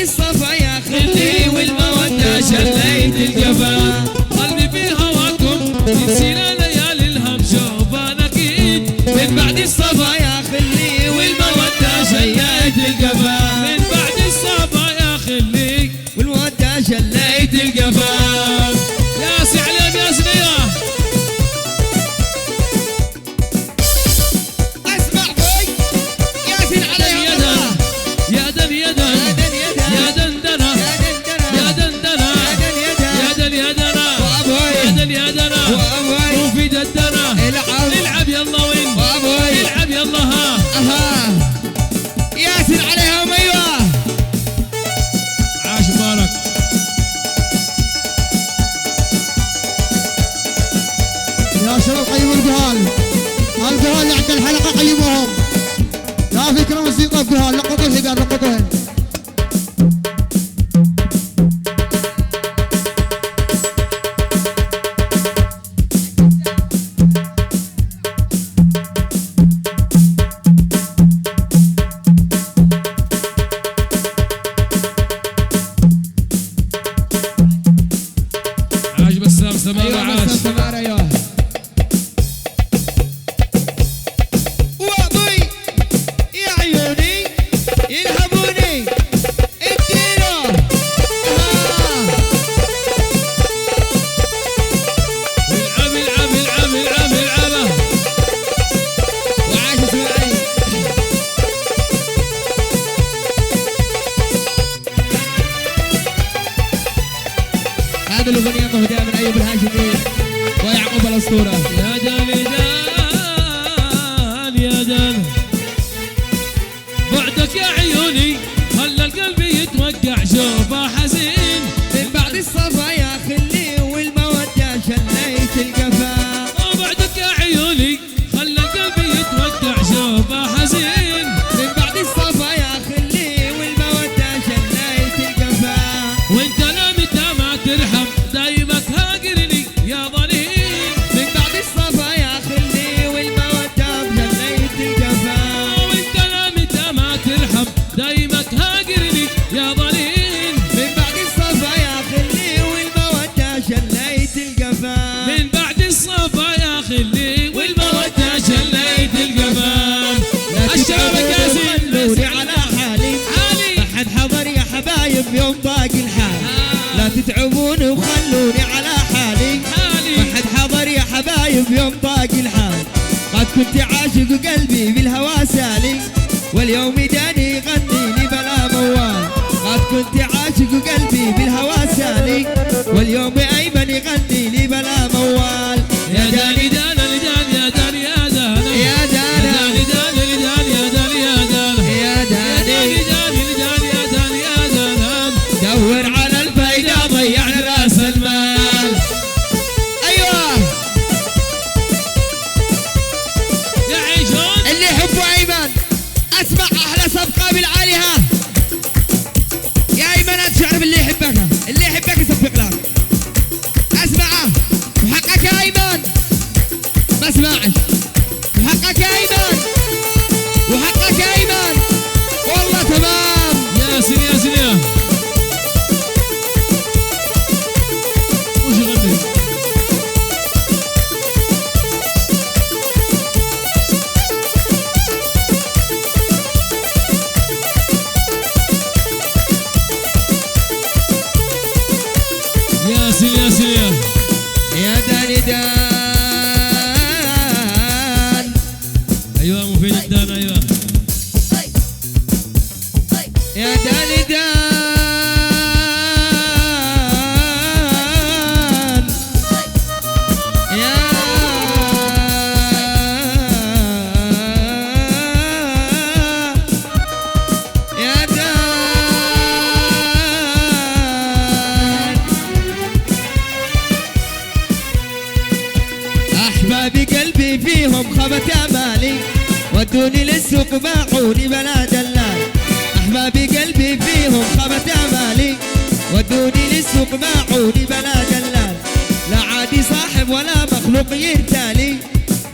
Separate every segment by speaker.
Speaker 1: الصفا يا خلي والمودة شليت الجفا.
Speaker 2: قلبي في هواكم نسينا ليالي الهم شوفان اكيد.
Speaker 1: من بعد الصفا يا خلي والمودة شليت الجفا.
Speaker 2: من بعد الصفا يا خلي
Speaker 1: والمودة شليت الجفا.
Speaker 2: يا سعلم يا سنيه
Speaker 1: اسمع بي ياسين عليها الله.
Speaker 2: يا دن يا دن يا دندنة يا دندنة يا دن يا دنا يا دن يا دنا وفي دندنة. العب يلا وين العب يلا ها.
Speaker 1: ياسين عليها ميوه.
Speaker 2: عاش مبارك.
Speaker 3: يا شباب قيموا القهال، القهال اللي عند الحلقة قيموهم. لا فكرة موسيقى القهال، لقطوا الحجاب لقطوهن.
Speaker 2: عاش بسام سمارة عاش.
Speaker 1: سمارة ايوه. وابوي يا عيوني يلهبوني اديله.
Speaker 2: العب العب العب العب العبه.
Speaker 1: وعاش اسماعيل. هذه الاغنيه مهداه من ايوب الهاشمي ويعقوب الاسطوره.
Speaker 2: يا دان يا دان بعدك يا عيوني خلى القلب يتوقع شوفه حزين.
Speaker 1: من بعد الصفا يا خلي والمودة شليت القفا.
Speaker 2: بعدك يا عيوني خلى القلب يتوقع شوفه حزين.
Speaker 1: من بعد الصفا يا خلي والمودة شليت القفا.
Speaker 2: وانت لا متى ما ترحم دايمك هاجرني يا ظنين.
Speaker 1: من بعد الصفا يا خلي والمودة شليت القفا.
Speaker 2: وانت لا متى ما ترحم دايمك هاجرني يا ظنين.
Speaker 1: من بعد الصفا يا خلي والمودة شليت القفا.
Speaker 2: من بعد الصفا يا خلي والمودة شليت القفام. الشباب الجاسين
Speaker 1: خلوني على حالي ما حد حضر يا حبايب يوم باقي الحال. لا تتعبوني وخلوني على حالي ما حد حضر يا حبايب يوم باقي الحال. قد كنت عاشق وقلبي بالهوى سالي واليوم داني يغني لي بلا موال. قد كنت عاشق وقلبي بالهوى سالي واليوم ايمن يغني لي بلا موال.
Speaker 2: يا داني دان لدان يا دان يا دان
Speaker 1: يا دانا
Speaker 2: داني دان لدان يا دان يا دان
Speaker 1: يا داني
Speaker 2: دان لدان يا دان يا دان.
Speaker 1: دور على الفايدة ضيعنا راس المال. ايوه
Speaker 2: يعيشون
Speaker 1: اللي يحبوا ايمن اسمع احلى صفقة بالعاليها. يا ايمن انت تعرف اللي يحبك يصفق لك. اسمعه وحقك يا ايمن. ما اسمعش وحقك يا ايمن وحقك يا ايمن. والله تمام.
Speaker 2: يا سنية يا سنية وش يغني. يا سنية يا سنية
Speaker 1: يا داني دان.
Speaker 2: ايوه مفيد الدان ايوه.
Speaker 1: يا داني دان. يا يا دان. احبابي قلبي فيهم خبت امالي ودوني للسوق باعوني بلا دلال. احبابي قلبي فيهم خبت امالي ودوني للسوق باعوني بلا دلال. لا عادي صاحب ولا مخلوق يرتالي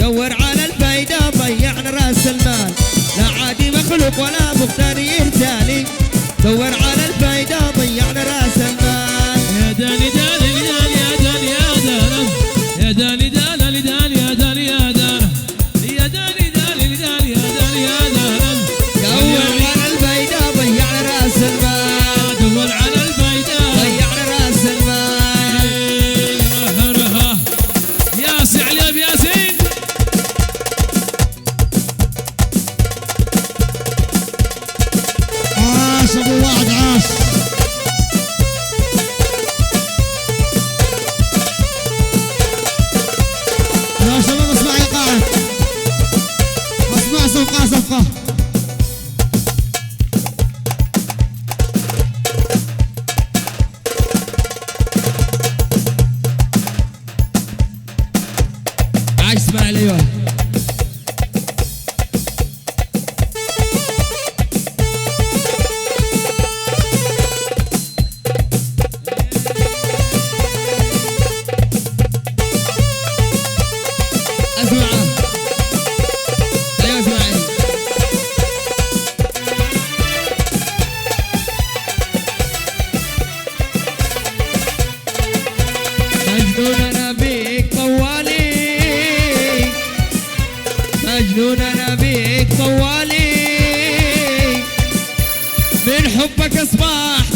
Speaker 1: دور على الفايدة ضيعنا راس المال. لا عادي مخلوق ولا مختار يرتالي دور على الفايدة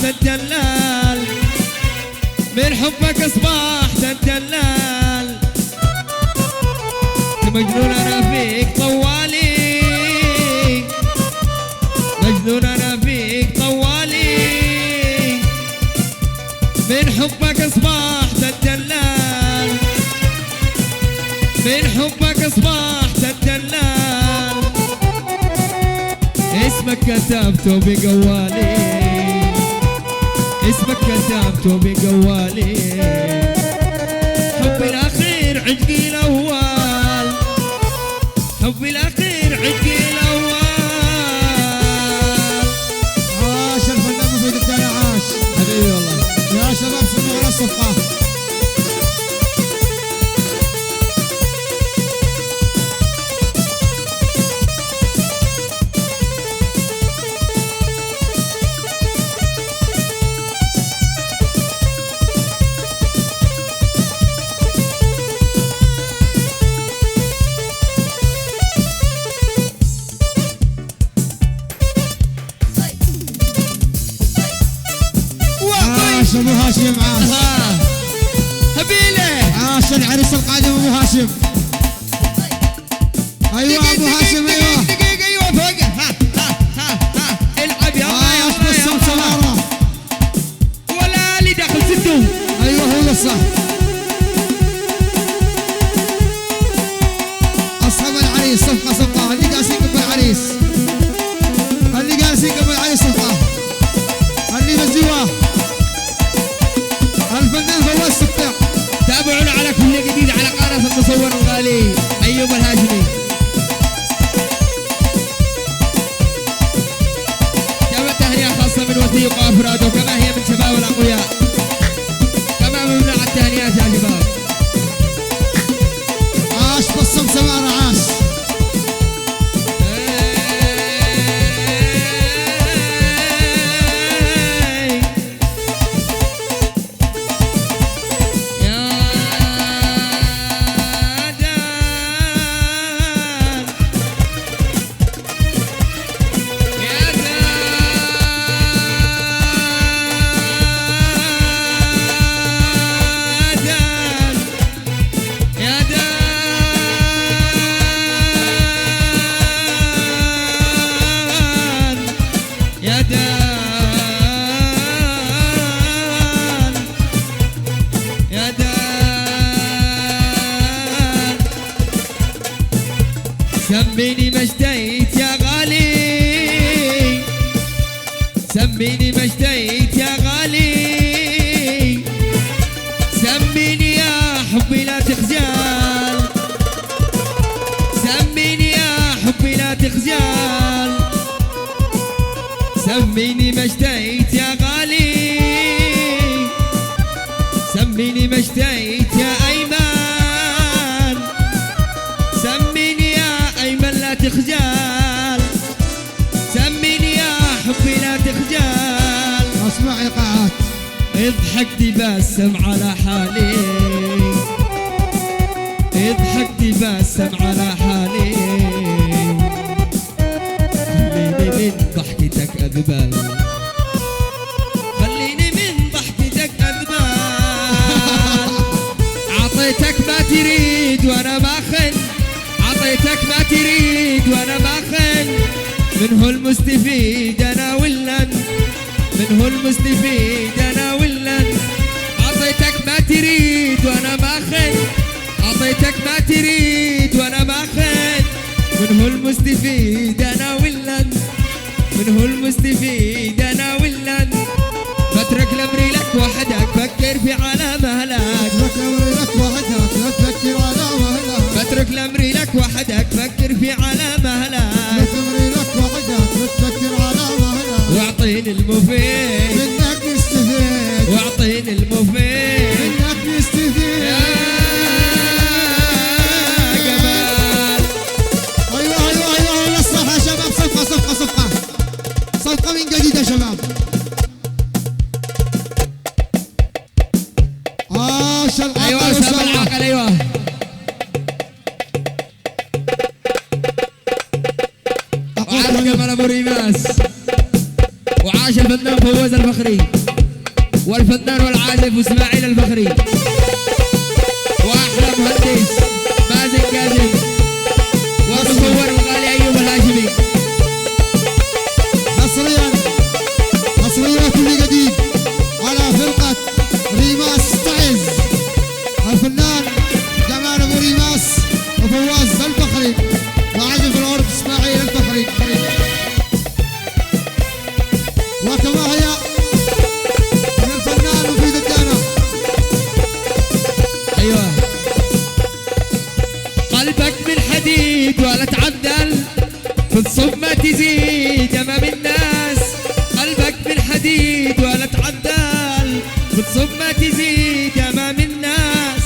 Speaker 1: الدلال من حبك اصبحت الدلال مجنون انا فيك طوالي مجنون انا فيك طوالي من حبك اصبحت الدلال من حبك اصبحت الدلال اسمك كتبته بقوالي اسمك كتبته بقوالي حبي الاخير عشقي الاول حبي الاخير عشقي الاول
Speaker 3: عاش الفنان مفيد الدنيا عاش
Speaker 1: حبيبي والله
Speaker 3: يا شباب صنعوا على الصفقة عاش ابو هاشم عاش
Speaker 1: هبيله
Speaker 3: عاش العريس القادم ابو هاشم ايوه ابو هاشم ايوه
Speaker 1: دقيقة ايوه فوق ها العب يا
Speaker 3: عاش بسم سمارة
Speaker 1: ولا اللي داخل سدو
Speaker 3: ايوه هو الصح اصحاب العريس صفقة صفقة اللي جالسين قبل العريس اللي جالسين قبل العريس صفقة اللي نزلوه الفنان فواز سبتع
Speaker 1: تابعونا على كل جديد على قناة المصور الغالي أيوب الهاشمي كما تهنئة خاصة من وثيق وأفراده كما هي من شباب الأقوياء كما ممنوع التهنئات يا شباب
Speaker 3: عاش بسم سمارة عاش
Speaker 1: سميني ما اشتهيت يا غالي سميني ما اشتهيت يا غالي سميني يا حبي لا تخجل سميني يا حبي لا تخجل سميني ما اشتهيت يا غالي سميني ما اشتهيت يا أيمن سميني يا أيمن لا تخجل سميني يا حبي لا تخجل
Speaker 3: اسمع ايقاعات
Speaker 1: اضحك تبسم على حالي اضحك تبسم على حالي خليني من ضحكتك أذبل خليني من ضحكتك أذبل عطيتك ما تريد وأنا باخذ عطيتك ما تريد وأنا باخذ من هو المستفيد أنا ولا من هو المستفيد أنا ولا عطيتك ما تريد وأنا باخذ عطيتك ما تريد وأنا باخذ من هو المستفيد أنا ولا من هو المستفيد أنا ولا بترك الأمر لك وحدك فكر في على مهلك
Speaker 3: اترك امري لك وحدك لا تفكر على مهلك
Speaker 1: بترك الأمر لك وحدك فكر في على مهلك
Speaker 3: اترك امري لك وحدك لا تفكر على مهلك
Speaker 1: واعطيني المفيد
Speaker 3: منك يستفيد
Speaker 1: واعطيني المفيد
Speaker 3: منك يستفيد
Speaker 1: يا جمال
Speaker 3: ايوه ايوه ايوه الصح يا شباب صفقة صفقة صفقة صفقة من جديد يا شباب عاش العقل
Speaker 1: ايوه سام
Speaker 3: والسلام.
Speaker 1: العقل ايوه وعاش كمال ابو ريماس وعاش الفنان فوز فواز الفخري والفنان والعازف اسماعيل الفخري واحلى مهندس مازن كاظم والمصور الغالي ايوب الهاشمي.
Speaker 3: حصريا كل جديد على فرقة ريماس تعز، الفنان جمال ابو ريماس وفواز الفخري وعازف العرب اسماعيل الفخري. وكما هي من الفنان مفيد الدانا.
Speaker 1: ايوه قلبك من حديد ولا تعدل بتصب ما تزيد امام الناس. قلبك من حديد ولا تعدل بتصب ما تزيد امام الناس.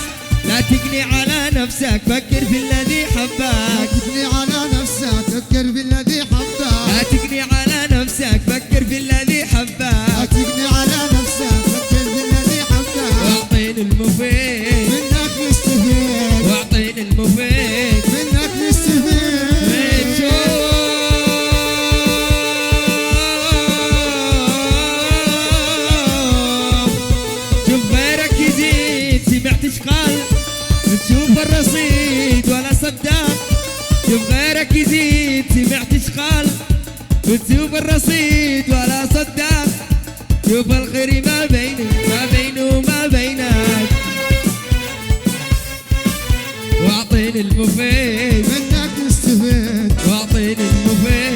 Speaker 1: لا تقني على نفسك فكر في الذي حبك.
Speaker 3: تقني على نفسك فكر في الذي حبك.
Speaker 1: لا تقني على نفسك فكر في الذي حبك.
Speaker 3: تقني على نفسك فكر في الذي حبك.
Speaker 1: واعطيني المفيد
Speaker 3: منك نستفيد.
Speaker 1: واعطيني المفيد
Speaker 3: منك نستفيد.
Speaker 1: شوف غيرك يزيد سمعت اشقال بتشوف الرصيد ولا صدق. شوف غيرك يزيد سمعت اشقال بتشوف الرصيد ولا صدق. شوف الخير ما بيني ما بينه وما بينك. واعطيني المفيد
Speaker 3: منك نستفيد.
Speaker 1: واعطيني المفيد